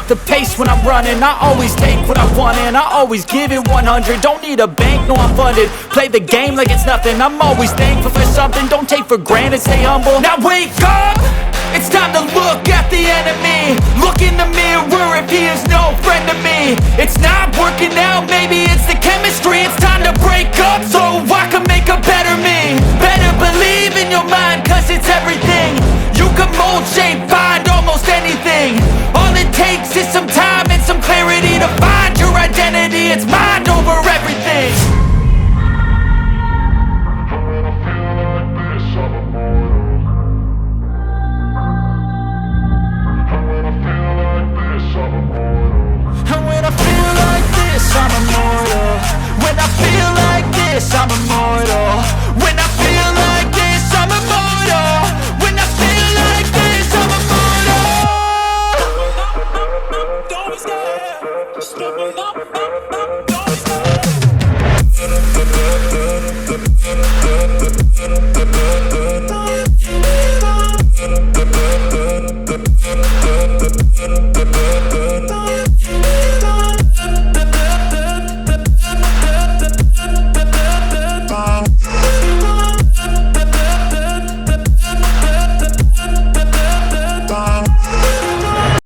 the pace when I'm running. I always take what I want and I always give it 100. Don't need a bank, no I'm funded. Play the game like it's nothing. I'm always thankful for something. Don't take for granted, stay humble. Now wake up! It's time to look at the enemy. Look in the mirror if he is no friend to me. It's not working out, maybe it's the chemistry. It's time to break up so I can make a better me. Better believe in your mind, cause it's everything. You can mold, shape, find almost anything. All it takes is some time and some clarity to find your identity. It's mind over everything. And when I feel like this, I'm immortal. When I feel like this, I'm immortal. When I